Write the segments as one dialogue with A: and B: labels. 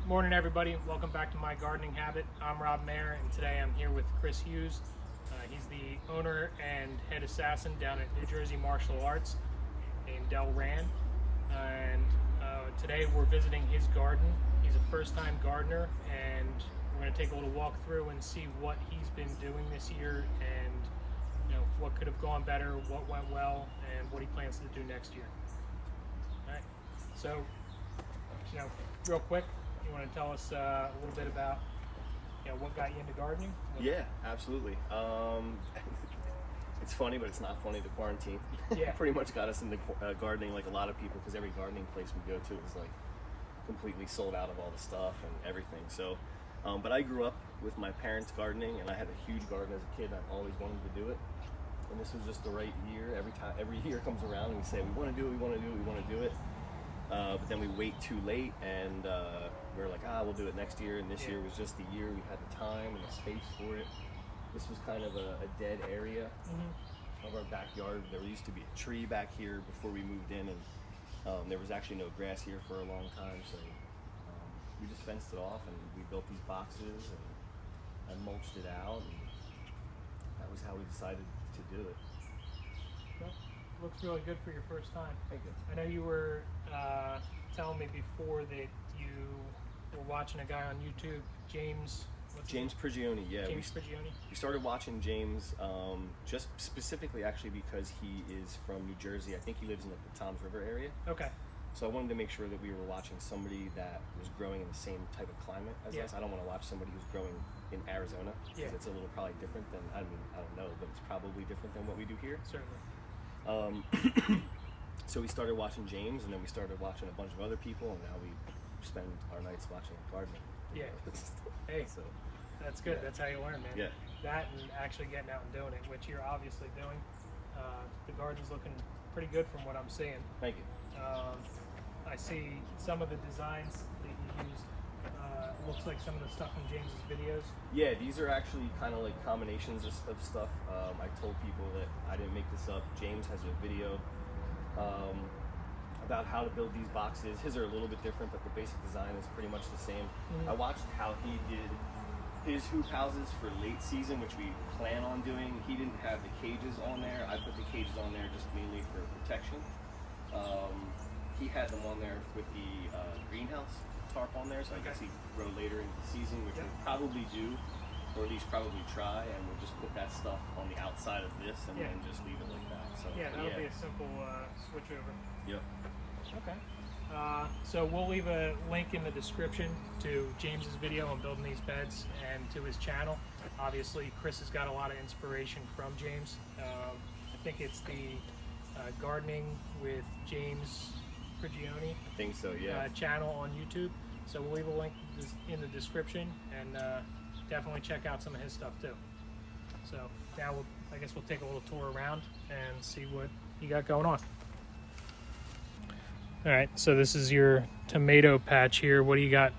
A: Morning everybody, welcome back to My Gardening Habit. I'm Rob Mayer and today I'm here with Chris Hughes. He's the owner and head assassin down at New Jersey Martial Arts in Del Rand. Today we're visiting his garden. He's a first-time gardener and we're going to take a little walk through and see what he's been doing this year and what could have gone better, what went well, and what he plans to do next year. All right, so real quick, you want to tell us a little bit about what got you into gardening?
B: Yeah, absolutely. It's funny, but it's not funny. The quarantine pretty much got us into gardening, like a lot of people, because every gardening place we go to is like completely sold out of all the stuff and everything. So, but I grew up with my parents gardening, and I had a huge garden as a kid. I always wanted to do it, and this was just the right year. Every year comes around, and we say we want to do it, we want to do it, we want to do it. But then we wait too late, and we're like, we'll do it next year. And this year was just the year we had the time and the space for it. This was kind of a dead area of our backyard. There used to be a tree back here before we moved in, and there was actually no grass here for a long time. So we just fenced it off, and we built these boxes, and I mulched it out, and that was how we decided to do it.
A: Looks really good for your first time.
B: Thank you.
A: I know you were telling me before that you were watching a guy on YouTube, James
B: Prigioni, yeah.
A: James Prigioni.
B: We started watching James just specifically actually because he is from New Jersey. I think he lives in the Toms River area.
A: Okay.
B: So I wanted to make sure that we were watching somebody that was growing in the same type of climate as us. I don't want to watch somebody who's growing in Arizona, because it's a little probably different than, I don't know, but it's probably different than what we do here.
A: Certainly.
B: So we started watching James, and then we started watching a bunch of other people, and now we spend our nights watching gardening.
A: Yeah. Hey, so that's good. That's how you learn, man.
B: Yeah.
A: That and actually getting out and doing it, which you're obviously doing. The garden's looking pretty good from what I'm seeing.
B: Thank you.
A: I see some of the designs that you used. Looks like some of the stuff in James's videos.
B: Yeah, these are actually kind of like combinations of stuff. I told people that I didn't make this up. James has a video about how to build these boxes. His are a little bit different, but the basic design is pretty much the same. I watched how he did his hoop houses for late season, which we plan on doing. He didn't have the cages on there. I put the cages on there just mainly for protection. He had them on there with the greenhouse tarp on there, so I guess he'd grow later in the season, which we'll probably do, or at least probably try, and we'll just put that stuff on the outside of this and then just leave it like that. So
A: that'll be a simple switch over.
B: Yep.
A: Okay. So we'll leave a link in the description to James's video on building these beds and to his channel. Obviously, Chris has got a lot of inspiration from James. I think it's the Gardening with James Prigioni.
B: I think so, yeah.
A: Channel on YouTube. So we'll leave a link in the description, and definitely check out some of his stuff too. So now I guess we'll take a little tour around and see what you got going on. All right, so this is your tomato patch here. What do you got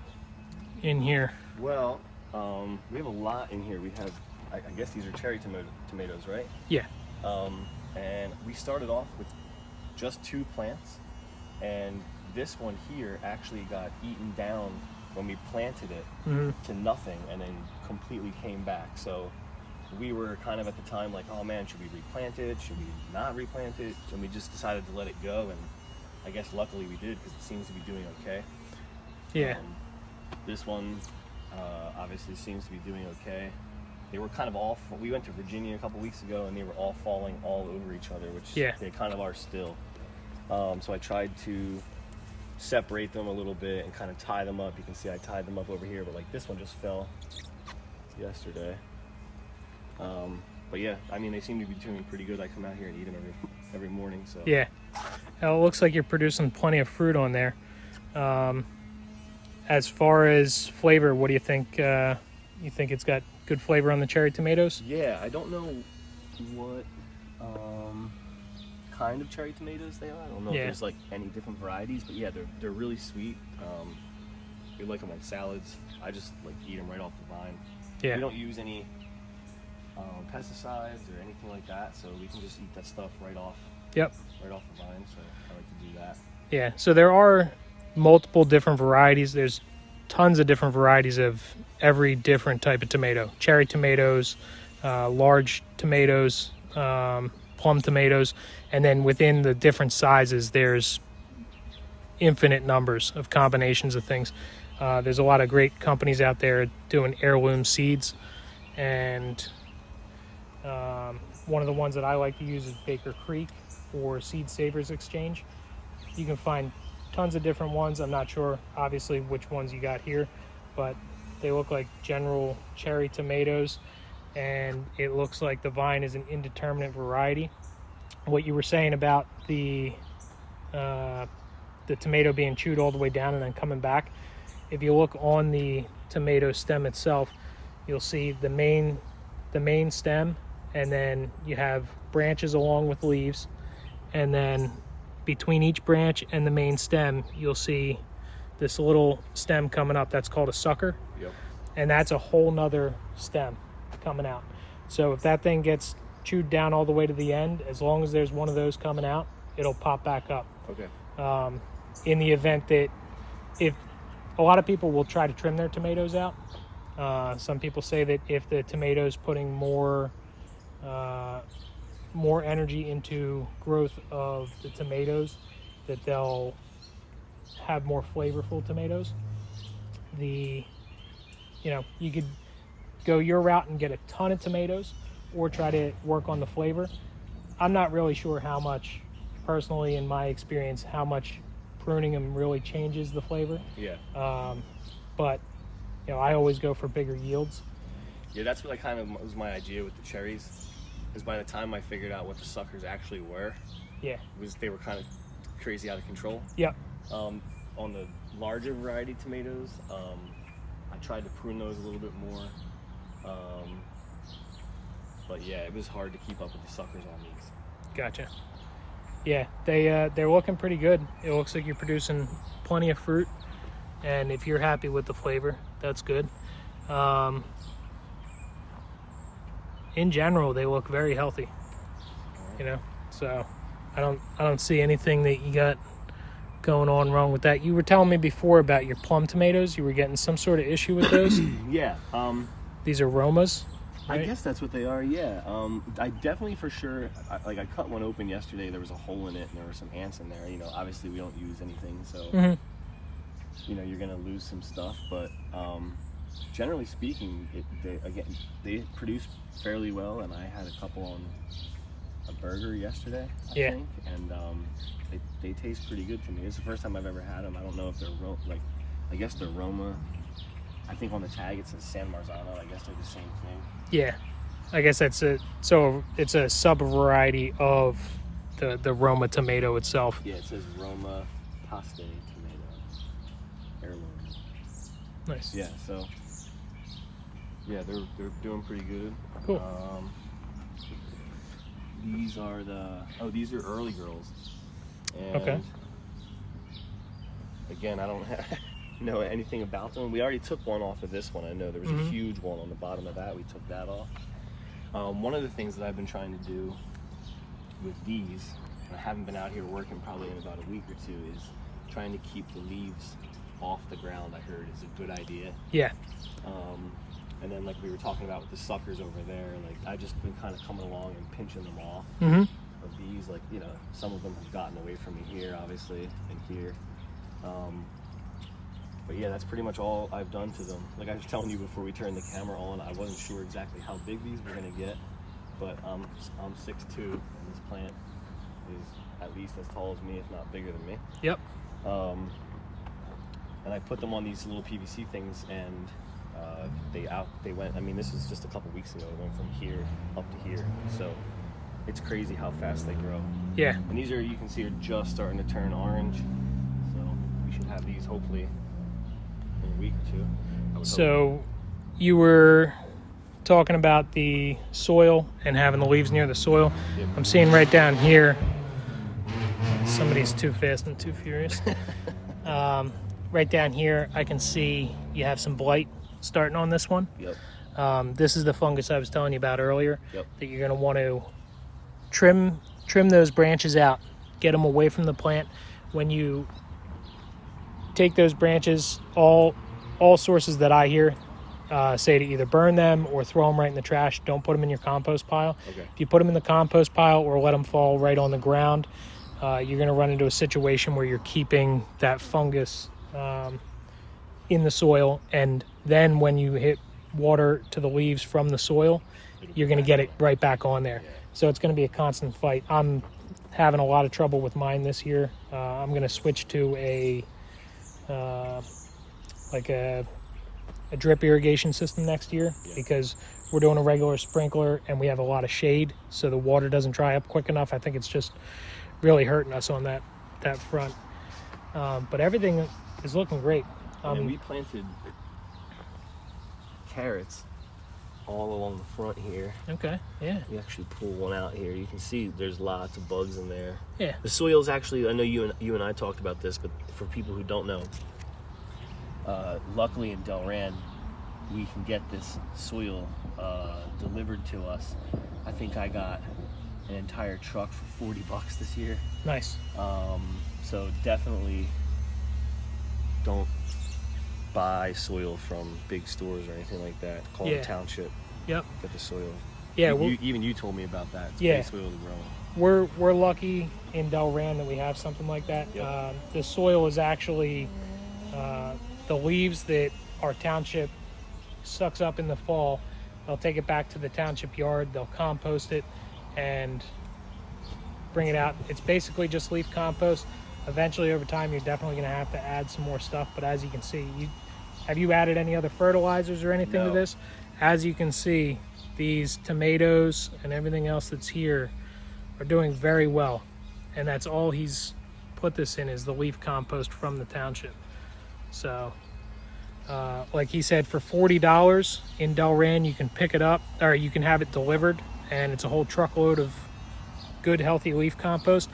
A: in here?
B: Well, we have a lot in here. We have, I guess these are cherry tomatoes, right?
A: Yeah.
B: And we started off with just 2 plants, and this one here actually got eaten down when we planted it to nothing, and then completely came back. So we were kind of at the time like, oh man, should we replant it? Should we not replant it? And we just decided to let it go, and I guess luckily we did, because it seems to be doing okay.
A: Yeah.
B: This one obviously seems to be doing okay. They were kind of all, we went to Virginia a couple weeks ago, and they were all falling all over each other, which they kind of are still. So I tried to separate them a little bit and kind of tie them up. You can see I tied them up over here, but like this one just fell yesterday. But yeah, I mean, they seem to be doing pretty good. I come out here and eat them every morning. So
A: yeah, it looks like you're producing plenty of fruit on there. As far as flavor, what do you think? You think it's got good flavor on the cherry tomatoes?
B: Yeah, I don't know what kind of cherry tomatoes they are. I don't know if there's like any different varieties, but yeah, they're really sweet. We like them on salads. I just like eat them right off the vine.
A: Yeah.
B: We don't use any pesticides or anything like that, so we can just eat that stuff right off.
A: Yep.
B: Right off the vine, so I like to do that.
A: Yeah, so there are multiple different varieties. There's tons of different varieties of every different type of tomato. Cherry tomatoes, large tomatoes, plum tomatoes, and then within the different sizes, there's infinite numbers of combinations of things. There's a lot of great companies out there doing heirloom seeds, and one of the ones that I like to use is Baker Creek or Seed Savers Exchange. You can find tons of different ones. I'm not sure, obviously, which ones you got here, but they look like general cherry tomatoes, and it looks like the vine is an indeterminate variety. What you were saying about the tomato being chewed all the way down and then coming back, if you look on the tomato stem itself, you'll see the main stem, and then you have branches along with leaves, and then between each branch and the main stem, you'll see this little stem coming up. That's called a sucker.
B: Yep.
A: And that's a whole nother stem coming out. So if that thing gets chewed down all the way to the end, as long as there's one of those coming out, it'll pop back up.
B: Okay.
A: In the event that, if a lot of people will try to trim their tomatoes out, some people say that if the tomato's putting more energy into growth of the tomatoes, that they'll have more flavorful tomatoes. You could go your route and get a ton of tomatoes, or try to work on the flavor. I'm not really sure how much, personally, in my experience, how much pruning them really changes the flavor.
B: Yeah.
A: But I always go for bigger yields.
B: Yeah, that's what was my idea with the cherries. Because by the time I figured out what the suckers actually were, they were kind of crazy out of control.
A: Yep.
B: On the larger variety tomatoes, I tried to prune those a little bit more. But yeah, it was hard to keep up with the suckers on these.
A: Gotcha. Yeah, they're looking pretty good. It looks like you're producing plenty of fruit, and if you're happy with the flavor, that's good. In general, they look very healthy. So I don't see anything that you got going on wrong with that. You were telling me before about your plum tomatoes. You were getting some sort of issue with those.
B: Yeah.
A: These are Romas, right?
B: I guess that's what they are. Yeah. I definitely, for sure, I cut one open yesterday. There was a hole in it, and there were some ants in there. Obviously we don't use anything, so you're gonna lose some stuff. But generally speaking, they produce fairly well, and I had a couple on a burger yesterday, I think, and they taste pretty good to me. It's the first time I've ever had them. I don't know if they're I guess they're Roma. I think on the tag it says San Marzano. I guess they're the same thing. Yeah,
A: I guess it's a sub variety of the Roma tomato itself.
B: Yeah, it says Roma Paste tomato, heirloom.
A: Nice.
B: Yeah, so they're doing pretty good.
A: Cool.
B: These are these are early girls. And
A: okay.
B: Again, I don't know anything about them. We already took one off of this one. I know there was a huge one on the bottom of that. We took that off. One of the things that I've been trying to do with these, and I haven't been out here working probably in about a week or two, is trying to keep the leaves off the ground. I heard is a good idea.
A: Yeah.
B: And then, like we were talking about with the suckers over there, I've just been kind of coming along and pinching them off of these. Some of them have gotten away from me here, obviously, and here. But yeah, that's pretty much all I've done to them. Like I was telling you before we turned the camera on, I wasn't sure exactly how big these were gonna get, but I'm 6'2", and this plant is at least as tall as me, if not bigger than me.
A: Yep.
B: And I put them on these little PVC things, and they went. I mean, this was just a couple weeks ago. It went from here up to here, so it's crazy how fast they grow.
A: Yeah.
B: And these you can see, are just starting to turn orange. So we should have these hopefully in a week or two.
A: So you were talking about the soil and having the leaves near the soil.
B: Yep.
A: I'm seeing right down here, somebody's too fast and too furious. Right down here, I can see you have some blight starting on this one.
B: Yep.
A: This is the fungus I was telling you about earlier.
B: Yep.
A: That you're going to want to trim those branches out, get them away from the plant. When you take those branches all all sources that I hear say to either burn them or throw them right in the trash. Don't put them in your compost pile.
B: Okay.
A: If you put them in the compost pile or let them fall right on the ground, you're going to run into a situation where you're keeping that fungus in the soil, and then when you hit water to the leaves from the soil, you're going to get it right back on there.
B: Yeah.
A: So it's going to be a constant fight. I'm having a lot of trouble with mine this year. I'm going to switch to a drip irrigation system next year, because we're doing a regular sprinkler and we have a lot of shade, so the water doesn't dry up quick enough. I think it's just really hurting us on that front. But everything is looking great.
B: And we planted carrots all along the front here.
A: Okay, yeah.
B: We actually pull one out here. You can see there's lots of bugs in there.
A: Yeah.
B: The soil's actually, I know you and I talked about this, but for people who don't know, luckily in Delran, we can get this soil delivered to us. I think I got an entire truck for $40 this year.
A: Nice.
B: So definitely don't buy soil from big stores or anything like that. Call the township.
A: Yep.
B: Get the soil.
A: Yeah.
B: Even you told me about that. It's
A: Yeah.
B: great soil to grow.
A: We're lucky in Delran that we have something like that.
B: Yep.
A: The soil is actually the leaves that our township sucks up in the fall. They'll take it back to the township yard. They'll compost it and bring it out. It's basically just leaf compost. Eventually, over time, you're definitely going to have to add some more stuff. But as you can see, have you added any other fertilizers or anything to this? As you can see, these tomatoes and everything else that's here are doing very well. And that's all he's put this in, is the leaf compost from the township. So, like he said, for $40 in Delran, you can pick it up, or you can have it delivered, and it's a whole truckload of good, healthy leaf compost.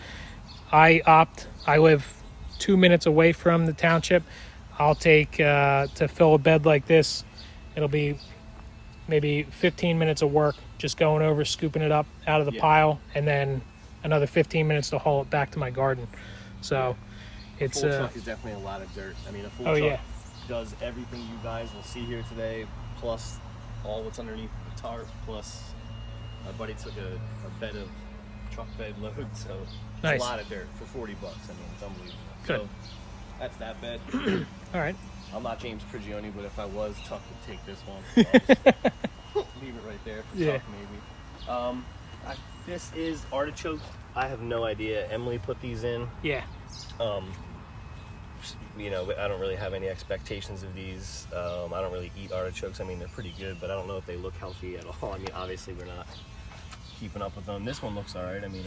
A: I live 2 minutes away from the township. I'll take, to fill a bed like this, it'll be maybe 15 minutes of work, just going over, scooping it up out of the pile, and then another 15 minutes to haul it back to my garden. So it's
B: a full truck is definitely a lot of dirt. I mean, a full truck does everything you guys will see here today, plus all what's underneath the tarp, plus my buddy took a bed of truck bed load, so it's a lot of dirt for $40. I mean, it's unbelievable.
A: Good.
B: So that's that bed.
A: All right.
B: I'm not James Prigioni, but if I was, Chuck would take this one. I'll just leave it right there for Chuck, maybe. This is artichoke. I have no idea. Emily put these in.
A: Yeah.
B: You know, I don't really have any expectations of these. I don't really eat artichokes. I mean, they're pretty good, but I don't know if they look healthy at all. I mean, obviously we're not keeping up with them. This one looks all right. I mean,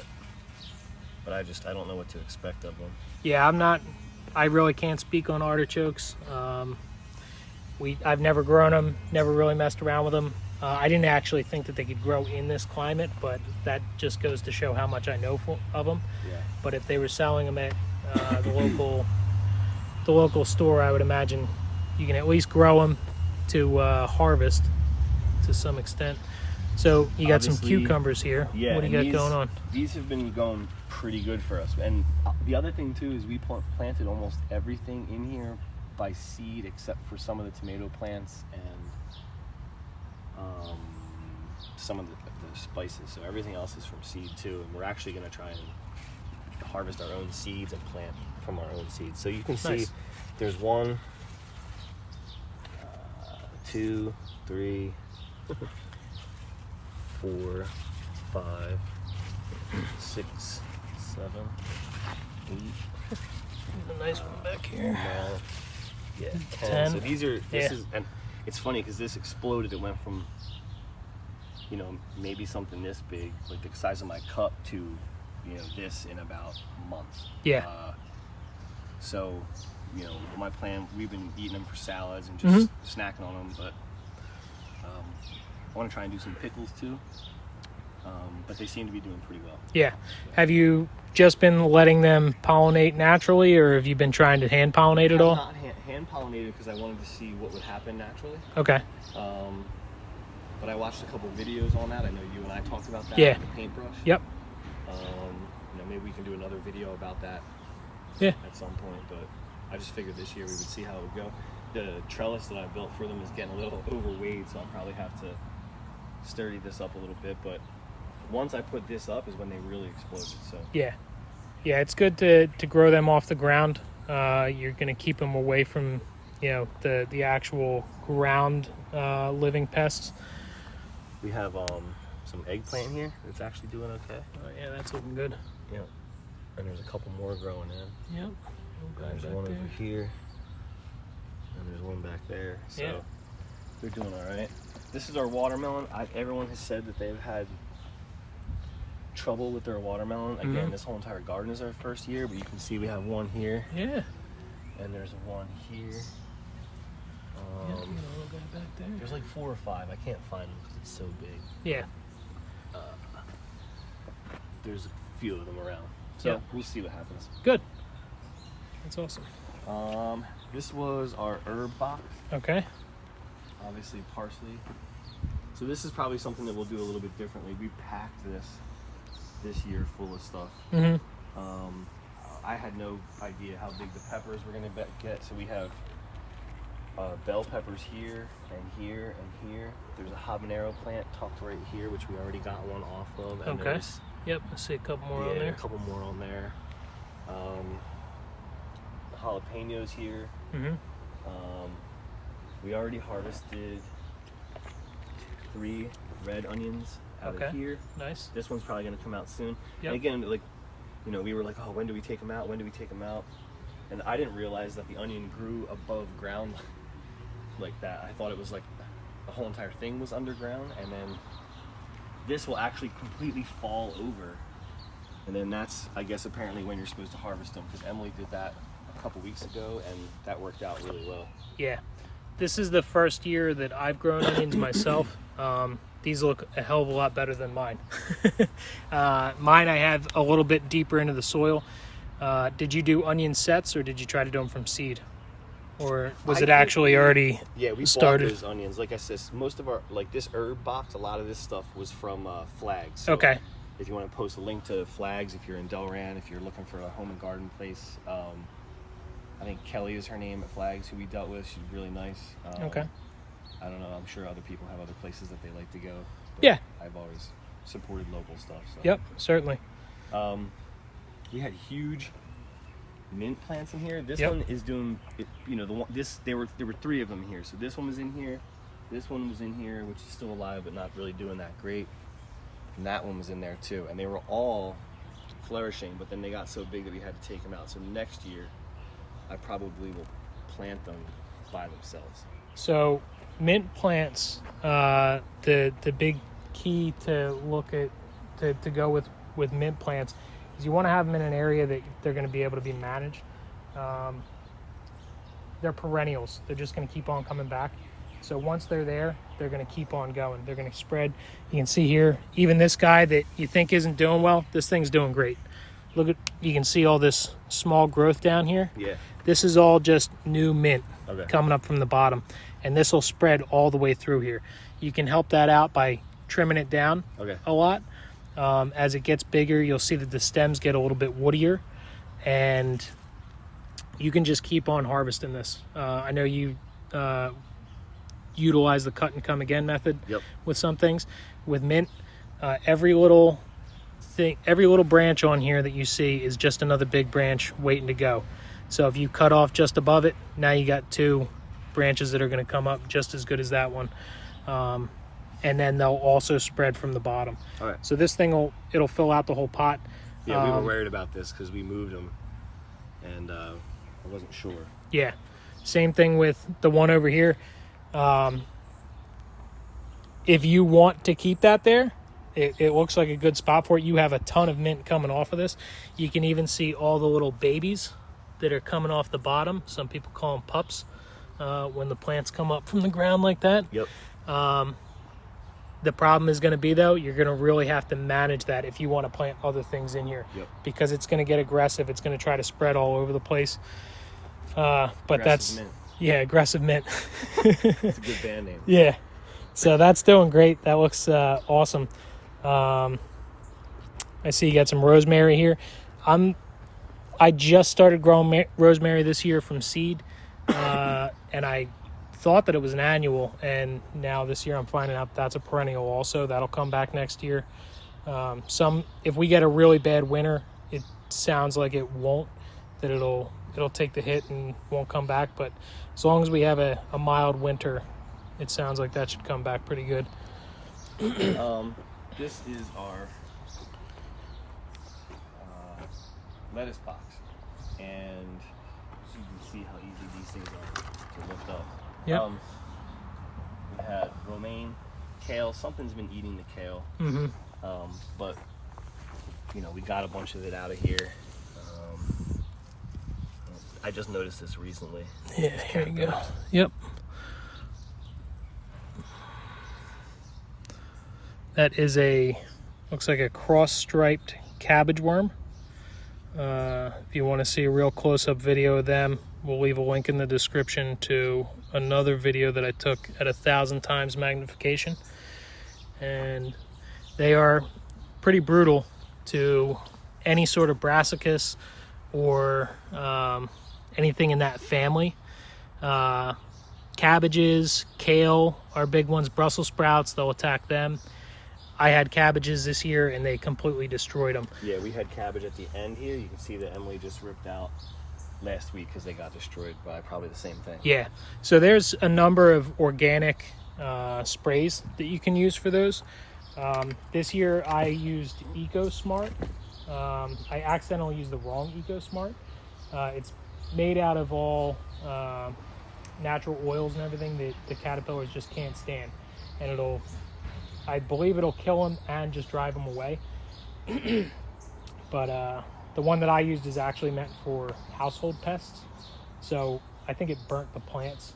B: but I don't know what to expect of them.
A: Yeah, I really can't speak on artichokes. I've never grown them, never really messed around with them. I didn't actually think that they could grow in this climate, but that just goes to show how much I know of them.
B: Yeah.
A: But if they were selling them at the local store, I would imagine you can at least grow them to harvest to some extent. So you got some cucumbers here.
B: Yeah.
A: What do you got going on?
B: These have been going pretty good for us. And the other thing too is we planted almost everything in here by seed except for some of the tomato plants and some of the spices. So everything else is from seed too. And we're actually going to try and harvest our own seeds and plant from our own seeds. So you can see there's 1, 2, 3, 4, 5, 6, 7, 8.
A: A nice one back here.
B: 9, yeah, 10. So these are, and it's funny because this exploded. It went from, you know, maybe something this big, like the size of my cup, to, you know, this in about months.
A: Yeah.
B: So, you know, my plan, we've been eating them for salads and just snacking on them, but I want to try and do some pickles too. But they seem to be doing pretty well.
A: Yeah. Have you just been letting them pollinate naturally, or have you been trying to hand pollinate at all?
B: Not hand pollinated because I wanted to see what would happen naturally.
A: Okay.
B: But I watched a couple videos on that. I know you and I talked about that.
A: Yeah.
B: With the paintbrush.
A: Yep.
B: You know, maybe we can do another video about that.
A: Yeah.
B: At some point, but I just figured this year we would see how it would go. the trellis that I built for them is getting a little overweight, so I'll probably have to sturdy this up a little bit. But once I put this up is when they really exploded. So
A: yeah, it's good to grow them off the ground. You're going to keep them away from, you know, the actual ground living pests.
B: We have some eggplant here that's actually doing okay.
A: Oh yeah, that's looking good.
B: Yeah, and there's a couple more growing in.
A: Yep.
B: There's one over here, and there's one back there. So
A: yeah,
B: they're doing all right. This is our watermelon. Everyone has said that they've had trouble with their watermelon. Again, this whole entire garden is our first year, but you can see we have one here.
A: Yeah.
B: And there's one here.
A: Yeah, a little guy back there.
B: There's like 4 or 5. I can't find them because it's so big.
A: Yeah.
B: There's a few of them around. So we'll see what happens.
A: Good. That's awesome.
B: This was our herb box.
A: Okay.
B: Obviously parsley. So this is probably something that we'll do a little bit differently. We packed this year full of stuff. I had no idea how big the peppers were going to get, so we have bell peppers here and here and here. There's a habanero plant tucked right here, which we already got one off of. And
A: okay. Yep, I see a couple more on there.
B: A couple more on there. Jalapenos here. We already harvested 3 red onions out of here.
A: Nice.
B: This one's probably going to come out soon.
A: Yep.
B: And again, like, you know, we were like, oh, when do we take them out? When do we take them out? And I didn't realize that the onion grew above ground like that. I thought it was like the whole entire thing was underground, and then this will actually completely fall over. And then that's, I guess, apparently when you're supposed to harvest them, because Emily did that a couple weeks ago, and that worked out really well. Yeah.
A: This is the first year that I've grown onions myself. These look a hell of a lot better than mine. Mine I have a little bit deeper into the soil. Did you do onion sets, or did you try to do them from seed? Or was it actually already started?
B: Bought those onions. Like I said, most of our, like this herb box, a lot of this stuff was from Flagg. So
A: okay.
B: If you want to post a link to Flagg's, if you're in Delran, if you're looking for a home and garden place, I think Kelly is her name at Flagg's, who we dealt with. She's really nice.
A: Okay.
B: I don't know. I'm sure other people have other places that they like to go. But
A: yeah.
B: I've always supported local stuff. So.
A: Yep, certainly.
B: We had huge mint plants in here. This one is doing, you know, there were 3 of them here. So this one was in here. This one was in here, which is still alive, but not really doing that great. And that one was in there too. And they were all flourishing, but then they got so big that we had to take them out. So next year, I probably will plant them by themselves.
A: So mint plants, the big key to look at, to go with mint plants is you want to have them in an area that they're going to be able to be managed. They're perennials. They're just going to keep on coming back. So once they're there, they're going to keep on going. They're going to spread. You can see here, even this guy that you think isn't doing well, this thing's doing great. Look at, you can see all this small growth down here.
B: Yeah.
A: This is all just new mint coming up from the bottom. And this will spread all the way through here. You can help that out by trimming it down a lot. As it gets bigger, you'll see that the stems get a little bit woodier, and you can just keep on harvesting this. I know you utilize the cut and come again method with some things. With mint, every little branch on here that you see is just another big branch waiting to go. So if you cut off just above it, now you got 2 branches that are going to come up just as good as that one. And then they'll also spread from the bottom.
B: All right.
A: So this thing it'll fill out the whole pot.
B: Yeah, we were worried about this because we moved them, and I wasn't sure.
A: Yeah, same thing with the one over here. If you want to keep that there, it looks like a good spot for it. You have a ton of mint coming off of this. You can even see all the little babies that are coming off the bottom. Some people call them pups when the plants come up from the ground like that.
B: Yep.
A: The problem is going to be, though, you're going to really have to manage that if you want to plant other things in here.
B: Yep.
A: Because it's going to get aggressive. It's going to try to spread all over the place. But
B: Aggressive mint.
A: Yeah, aggressive mint.
B: It's a good band name.
A: Yeah. So that's doing great. That looks awesome. I see you got some rosemary here. I just started growing rosemary this year from seed. And and I thought that it was an annual, and now this year I'm finding out that's a perennial also. That'll come back next year. If we get a really bad winter, it sounds like it won't, that it'll take the hit and won't come back, but as long as we have a mild winter, it sounds like that should come back pretty good.
B: This is our lettuce box, and you can see how easy these things are to lift up.
A: Yep.
B: We had romaine, kale. Something's been eating the kale. But you know, we got a bunch of it out of here. I just noticed this recently.
A: Yeah, here you go. Yep. That is looks like a cross-striped cabbage worm. If you want to see a real close-up video of them, we'll leave a link in the description to another video that I took at 1,000 times magnification. And they are pretty brutal to any sort of brassicas or anything in that family. Cabbages, kale are big ones. Brussels sprouts, they'll attack them. I had cabbages this year and they completely destroyed them.
B: Yeah, we had cabbage at the end here. You can see that Emily just ripped out last week because they got destroyed by probably the same thing.
A: Yeah, so there's a number of organic sprays that you can use for those. This year I used EcoSmart. I accidentally used the wrong EcoSmart. It's made out of all natural oils and everything that the caterpillars just can't stand, and I believe it'll kill them and just drive them away. But the one that I used is actually meant for household pests, so I think it burnt the plants.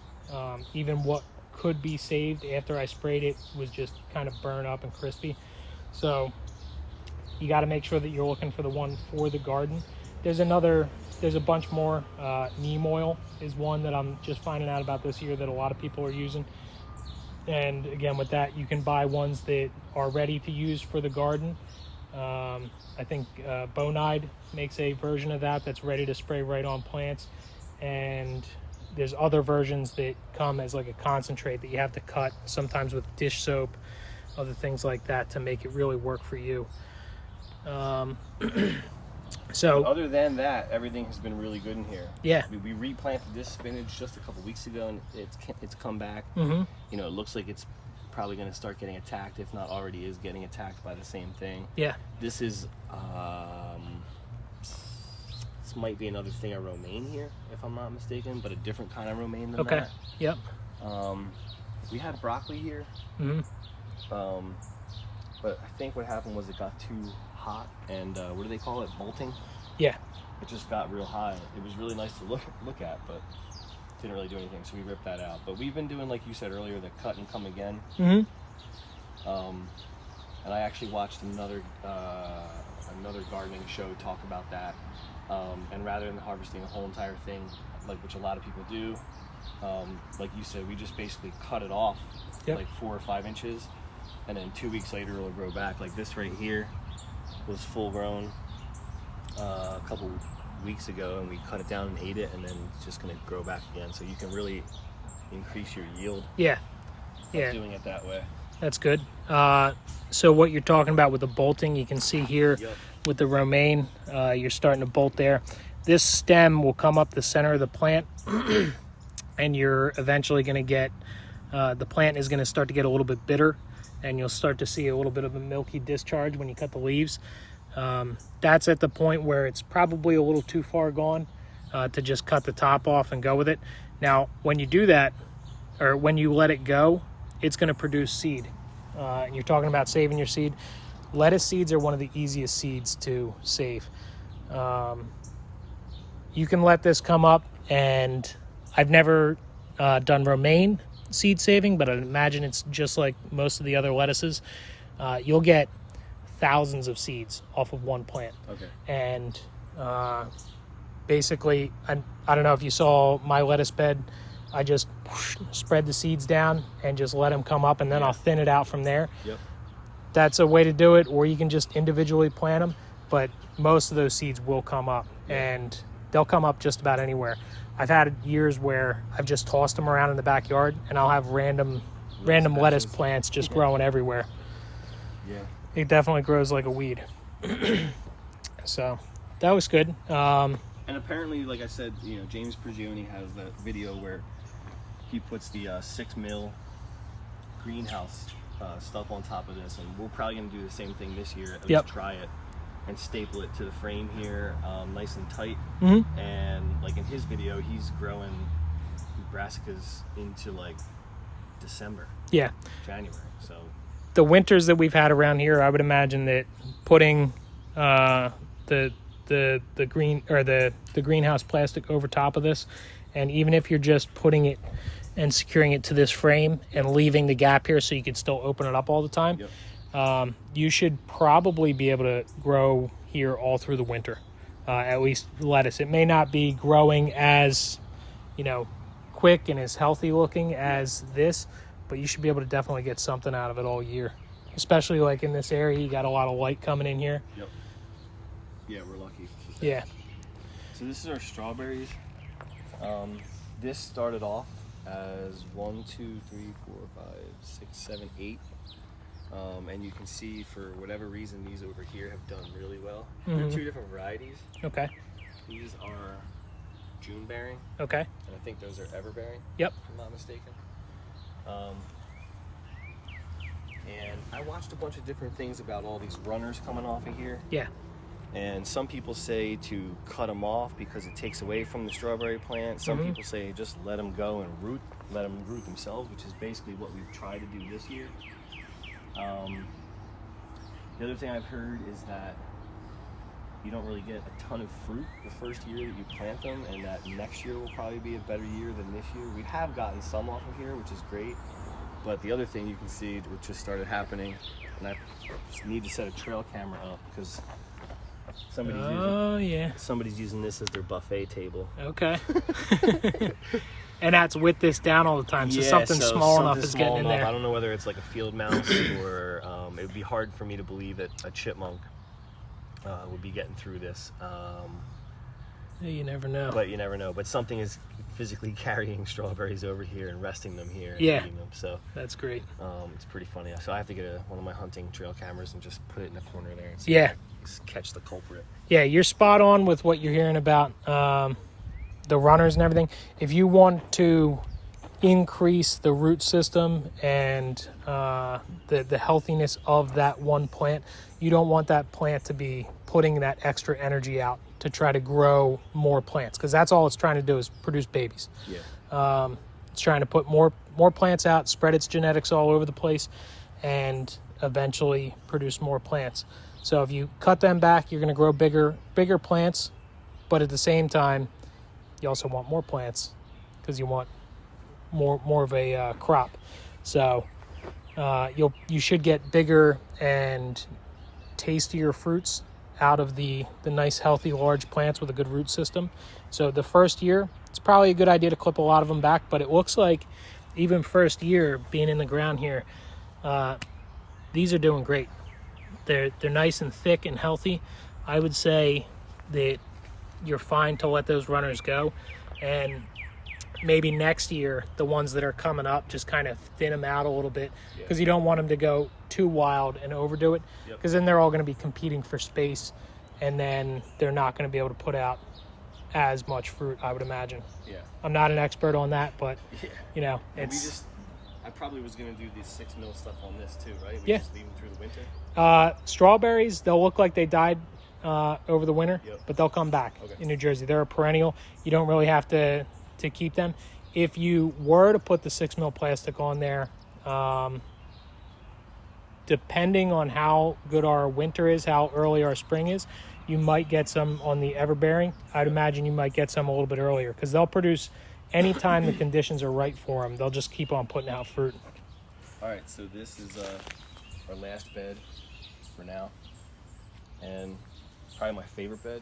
A: Even what could be saved after I sprayed it was just kind of burned up and crispy. So you got to make sure that you're looking for the one for the garden. There's a bunch more. Neem oil is one that I'm just finding out about this year that a lot of people are using. And again, with that, you can buy ones that are ready to use for the garden. I think Bonide makes a version of that's ready to spray right on plants. And there's other versions that come as like a concentrate that you have to cut, sometimes with dish soap, other things like that, to make it really work for you. So
B: other than that, everything has been really good in here.
A: Yeah,
B: we replanted this spinach just a couple weeks ago, and it's come back.
A: You
B: know, it looks like it's probably going to start getting attacked, if not already is getting attacked by the same thing.
A: Yeah.
B: This is this might be another thing of romaine here, if I'm not mistaken, but a different kind of romaine than that.
A: Yep.
B: We had broccoli here. But I think what happened was it got too hot, and what do they call it? Bolting?
A: Yeah.
B: It just got real high. It was really nice to look at, but didn't really do anything, so we ripped that out. But we've been doing, like you said earlier, the cut and come again. And I actually watched another gardening show talk about that. And rather than harvesting the whole entire thing, like which a lot of people do, like you said, we just basically cut it off like 4 or 5 inches, and then 2 weeks later it'll grow back. Like this right here was full grown a couple weeks ago, and we cut it down and ate it, and then it's just going to grow back again. So you can really increase your yield.
A: Yeah.
B: Doing it that way.
A: That's good. So what you're talking about with the bolting, you can see here with the romaine, you're starting to bolt there. This stem will come up the center of the plant, and you're eventually going to get, the plant is going to start to get a little bit bitter, and you'll start to see a little bit of a milky discharge when you cut the leaves. That's at the point where it's probably a little too far gone to just cut the top off and go with it. Now, when you do that, or when you let it go, it's going to produce seed. And you're talking about saving your seed. Lettuce seeds are one of the easiest seeds to save. You can let this come up, and I've never done romaine seed saving, but I imagine it's just like most of the other lettuces. You'll get thousands of seeds off of one plant.
B: Okay.
A: And basically, I don't know if you saw my lettuce bed. I just spread the seeds down and just let them come up, and then I'll thin it out from there.
B: Yep.
A: That's a way to do it, or you can just individually plant them, but most of those seeds will come up. And they'll come up just about anywhere. I've had years where I've just tossed them around in the backyard, and I'll have random lettuce plants just growing everywhere.
B: Yeah.
A: It definitely grows like a weed. So that was good.
B: And apparently, like I said, you know, James Prigioni has that video where he puts the 6 mil greenhouse stuff on top of this, and we're probably going to do the same thing this year. At least try it and staple it to the frame here, nice and tight. And like in his video, he's growing brassicas into like December, January. So
A: the winters that we've had around here, I would imagine that putting the green or the greenhouse plastic over top of this, and even if you're just putting it and securing it to this frame and leaving the gap here so you can still open it up all the time, you should probably be able to grow here all through the winter, at least lettuce. It may not be growing as, you know, quick and as healthy looking as this, but you should be able to definitely get something out of it all year, especially like in this area. You got a lot of light coming in here.
B: Yeah, we're lucky.
A: Yeah.
B: So this is our strawberries. This started off as 1, 2, 3, 4, 5, 6, 7, 8. And you can see, for whatever reason, these over here have done really well. They're 2 different varieties.
A: Okay.
B: These are June bearing.
A: Okay.
B: And I think those are ever bearing.
A: Yep.
B: If I'm not mistaken. And I watched a bunch of different things about all these runners coming off of here.
A: Yeah.
B: And some people say to cut them off because it takes away from the strawberry plant. Some people say just let them go and let them root themselves, which is basically what we've tried to do this year. The other thing I've heard is that you don't really get a ton of fruit the first year that you plant them, and that next year will probably be a better year than this year. We have gotten some off of here, which is great. But the other thing you can see, which just started happening, and I need to set a trail camera up because somebody's using this as their buffet table.
A: Okay. And that's with this down all the time, so something small enough is getting in there.
B: I don't know whether it's like a field mouse or it would be hard for me to believe that a chipmunk would be getting through this.
A: You never know.
B: But you never know. But something is physically carrying strawberries over here and resting them here and eating them. So
A: that's great.
B: It's pretty funny. So I have to get one of my hunting trail cameras and just put it in the corner there and just catch the culprit. Yeah, you're spot on with what you're hearing about the runners and everything. If you want to increase the root system and the healthiness of that one plant, you don't want that plant to be putting that extra energy out to try to grow more plants, because that's all it's trying to do is produce babies. It's trying to put more plants out, spread its genetics all over the place, and eventually produce more plants. So if you cut them back, you're going to grow bigger plants, but at the same time you also want more plants because you want more of a crop. So you should get bigger and tastier fruits out of the nice healthy large plants with a good root system. So the first year it's probably a good idea to clip a lot of them back, but it looks like even first year being in the ground here, these are doing great. They're nice and thick and healthy. I would say that you're fine to let those runners go, and maybe next year the ones that are coming up just kind of thin them out a little bit, because you don't want them to go too wild and overdo it, because then they're all going to be competing for space, and then they're not going to be able to put out as much fruit, I would imagine. I'm not an expert on that, but you know, it's I probably was going to do the 6 mil stuff on this too, right? We just leave them through the winter.
A: Strawberries, they'll look like they died over the winter, but they'll come back in New Jersey. They're a perennial. You don't really have to keep them. If you were to put the 6 mil plastic on there, depending on how good our winter is, how early our spring is, you might get some on the everbearing. I'd imagine you might get some a little bit earlier, because they'll produce anytime the conditions are right for them. They'll just keep on putting out fruit.
B: All right, so this is our last bed for now, and probably my favorite bed,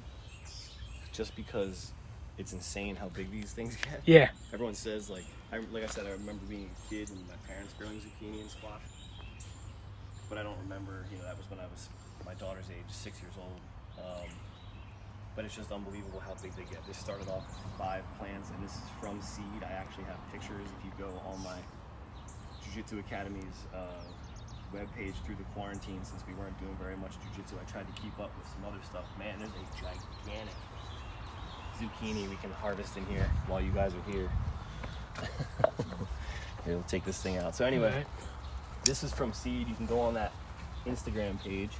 B: just because it's insane how big these things get. Everyone says, like I said, I remember being a kid and my parents growing zucchini and squash, but I don't remember, that was when I was my daughter's age, 6 years old. but it's just unbelievable how big they get. This started off with 5 plants, and this is from seed. I actually have pictures. If you go on my Jiu-Jitsu Academy's webpage through the quarantine, since we weren't doing very much jiu-jitsu, I tried to keep up with some other stuff. Man, there's a gigantic zucchini we can harvest in here while you guys are here. Here, we'll take this thing out. So anyway, this is from seed. You can go on that Instagram page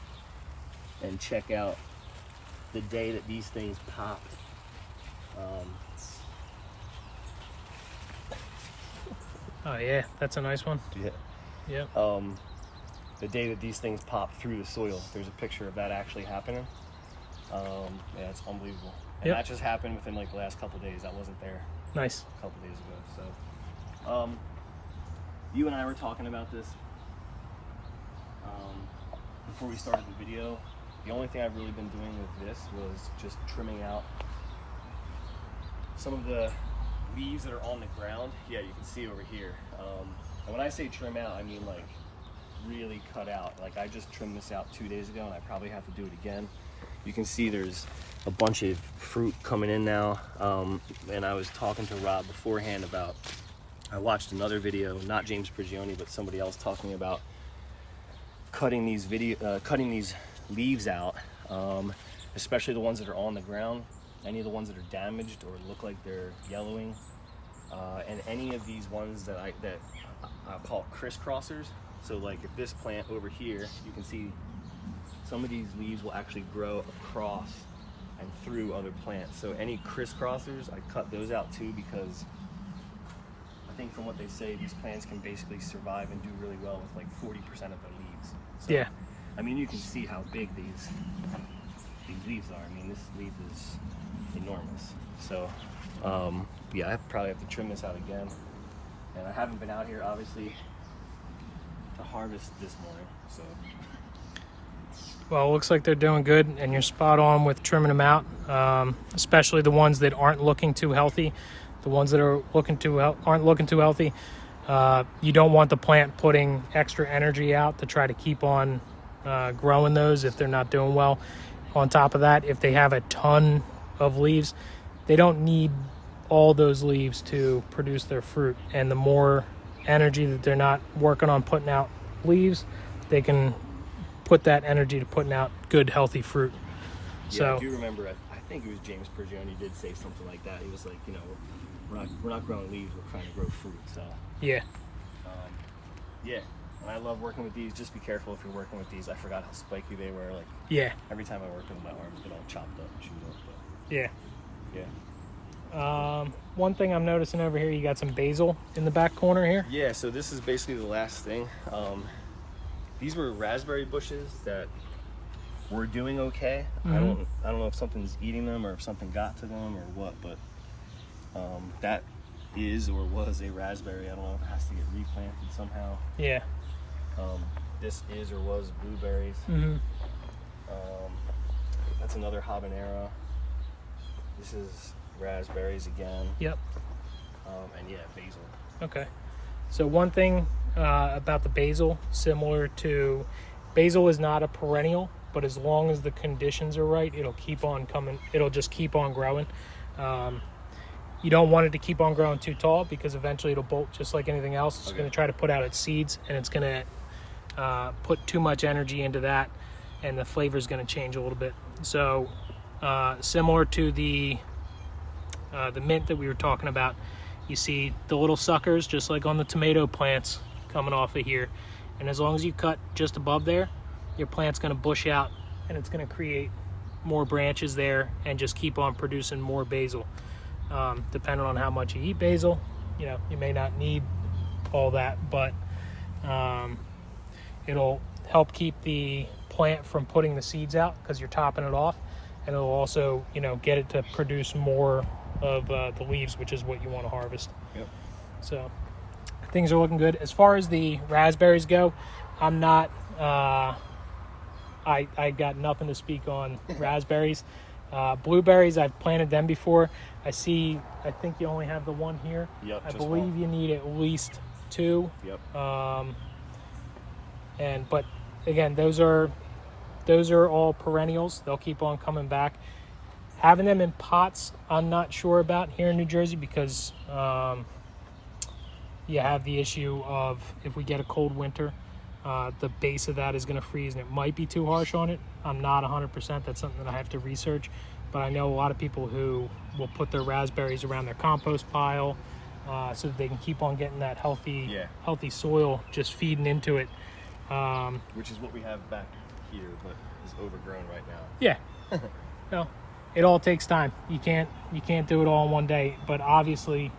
B: and check out the day that these things popped.
A: Oh yeah, that's a nice one.
B: Yeah.
A: Yeah.
B: The day that these things pop through the soil, there's a picture of that actually happening. Yeah, it's unbelievable. And that just happened within like the last couple of days. I wasn't there.
A: Nice.
B: A couple days ago. So, you and I were talking about this before we started the video. The only thing I've really been doing with this was just trimming out some of the leaves that are on the ground. Yeah, you can see over here. And when I say trim out, I mean like really cut out. Like I just trimmed this out 2 days ago, and I probably have to do it again. You can see there's a bunch of fruit coming in now. And I was talking to Rob beforehand about, I watched another video, not James Prigioni, but somebody else talking about cutting these leaves out, especially the ones that are on the ground, any of the ones that are damaged or look like they're yellowing, and any of these ones that I'll call crisscrossers. So like if this plant over here, you can see some of these leaves will actually grow across and through other plants. So any crisscrossers, I cut those out too, because I think from what they say, these plants can basically survive and do really well with like 40% of their leaves. So,
A: Yeah.
B: I mean, you can see how big these leaves are. I mean, this leaf is enormous. So, yeah, I probably have to trim this out again. And I haven't been out here, obviously, to harvest this morning, so.
A: Well, it looks like they're doing good, and you're spot on with trimming them out, especially the ones that aren't looking too healthy. The ones that are aren't looking too healthy, you don't want the plant putting extra energy out to try to keep on growing those if they're not doing well. On top of that, if they have a ton of leaves, they don't need all those leaves to produce their fruit. And the more energy that they're not working on putting out leaves, they can put that energy to putting out good, healthy fruit.
B: Yeah,
A: So
B: I do remember, I think it was James Prigioni did say something like that. He was like, you know, we're not growing leaves, we're trying to grow fruit. So
A: yeah.
B: Yeah, and I love working with these. Just be careful if you're working with these. I forgot how spiky they were. Like,
A: Yeah.
B: every time I work with them, my arms get all chopped up and chewed up. But
A: Yeah.
B: yeah.
A: One thing I'm noticing over here, you got some basil in the back corner here.
B: Yeah, so this is basically the last thing. These were raspberry bushes that were doing okay. I don't know if something's eating them or if something got to them or what, but that is or was a raspberry. I don't know if it has to get replanted somehow.
A: Yeah.
B: This is or was blueberries. That's another habanero. This is raspberries again.
A: Yep.
B: And yeah, basil.
A: Okay. So one thing about the basil, similar to basil, is not a perennial, but as long as the conditions are right, it'll keep on coming. It'll just keep on growing. You don't want it to keep on growing too tall, because eventually it'll bolt just like anything else. It's going to try to put out its seeds, and it's going to put too much energy into that, and the flavor is going to change a little bit. So similar to the mint that we were talking about, you see the little suckers just like on the tomato plants coming off of here, and as long as you cut just above there, your plant's going to bush out, and it's going to create more branches there and just keep on producing more basil. Depending on how much you eat basil, you know, you may not need all that, but it'll help keep the plant from putting the seeds out because you're topping it off, and it'll also, you know, get it to produce more of the leaves, which is what you want to harvest.
B: Yep.
A: So things are looking good. As far as the raspberries go, I'm not I got nothing to speak on raspberries. Blueberries, I've planted them before. I think you only have the one here.
B: Yep.
A: I believe you need at least 2.
B: Yep.
A: But again, those are all perennials. They'll keep on coming back. Having them in pots, I'm not sure about here in New Jersey because you have the issue of if we get a cold winter, the base of that is going to freeze and it might be too harsh on it. I'm not 100%. That's something that I have to research. But I know a lot of people who will put their raspberries around their compost pile so that they can keep on getting that healthy soil just feeding into it.
B: Which is what we have back here, but is overgrown right now.
A: Yeah. No, it all takes time. You can't do it all in one day. But obviously,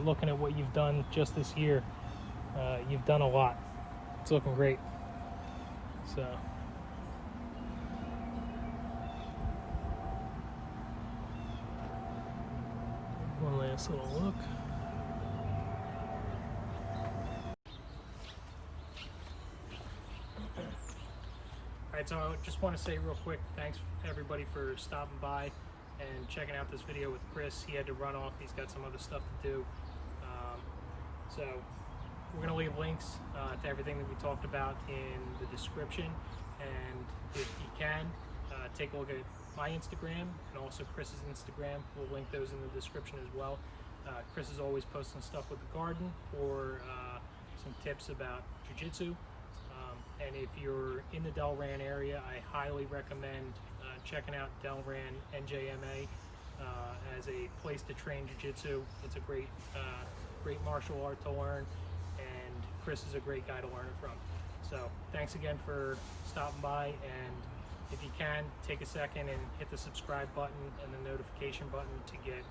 A: looking at what you've done just this year, you've done a lot. It's looking great. So. One last little look. Alright, so I just want to say real quick, thanks everybody for stopping by and checking out this video with Chris. He had to run off, he's got some other stuff to do. So we're going to leave links to everything that we talked about in the description, and if you can, take a look at my Instagram and also Chris's Instagram. We'll link those in the description as well. Chris is always posting stuff with the garden or some tips about jiu-jitsu. And if you're in the Delran area, I highly recommend checking out Delran NJMA as a place to train jiu-jitsu. It's a great martial art to learn, and Chris is a great guy to learn it from. So thanks again for stopping by, and if you can, take a second and hit the subscribe button and the notification button to get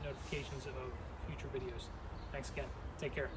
A: notifications of future videos. Thanks again. Take care.